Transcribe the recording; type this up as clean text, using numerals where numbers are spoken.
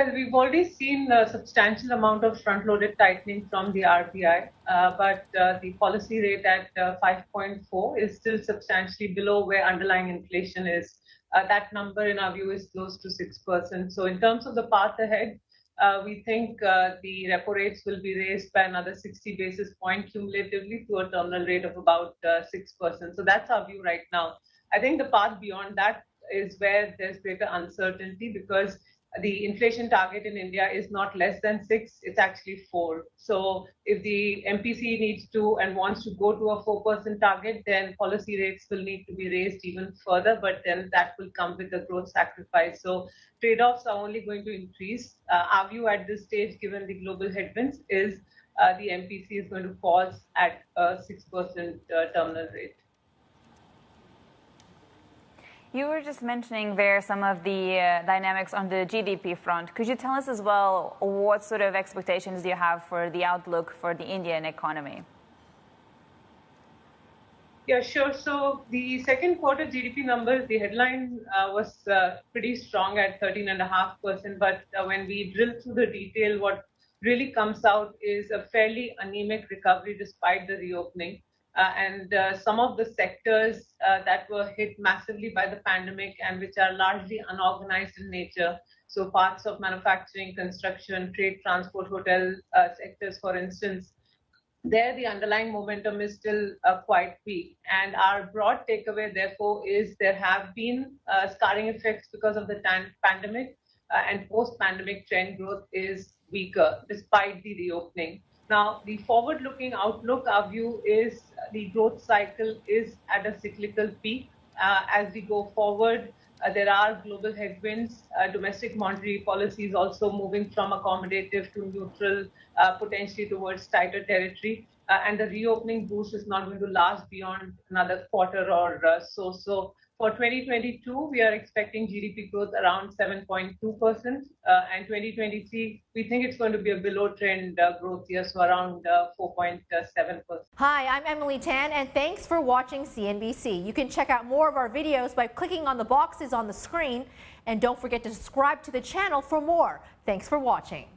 We've already seen a substantial amount of front-loaded tightening from the RBI, but the policy rate at 5.4 is still substantially below where underlying inflation is. That number, in our view, is close to 6%. So in terms of the path ahead, we think the repo rates will be raised by another 60 basis point cumulatively to a terminal rate of about 6%. So that's our view right now. I think the path beyond that is where there's greater uncertainty because the inflation target in India is not less than 6, it's actually 4. So if the MPC needs to and wants to go to a 4% target, then policy rates will need to be raised even further, but then that will come with a growth sacrifice. So trade-offs are only going to increase. Our view at this stage, given the global headwinds, is the MPC is going to pause at a 6% terminal rate. You were just mentioning there some of the dynamics on the GDP front. Could you tell us as well what sort of expectations do you have for the outlook for the Indian economy? Yeah, sure. So the second quarter GDP numbers, the headline was pretty strong at 13.5%. But when we drill through the detail, what really comes out is a fairly anemic recovery despite the reopening. And some of the sectors that were hit massively by the pandemic and which are largely unorganized in nature, so parts of manufacturing, construction, trade, transport, hotel sectors, for instance, there the underlying momentum is still quite weak. And our broad takeaway, therefore, is there have been scarring effects because of the pandemic, and post-pandemic trend growth is weaker despite the reopening. Now, the forward-looking outlook, our view is the growth cycle is at a cyclical peak. As we go forward, there are global headwinds. Domestic monetary policy is also moving from accommodative to neutral, potentially towards tighter territory. And the reopening boost is not going to last beyond another quarter or so. So for 2022, we are expecting GDP growth around 7.2%. And 2023, we think it's going to be a below trend growth year, so around 4.7%. Hi, I'm Emily Tan, and thanks for watching CNBC. You can check out more of our videos by clicking on the boxes on the screen. And don't forget to subscribe to the channel for more. Thanks for watching.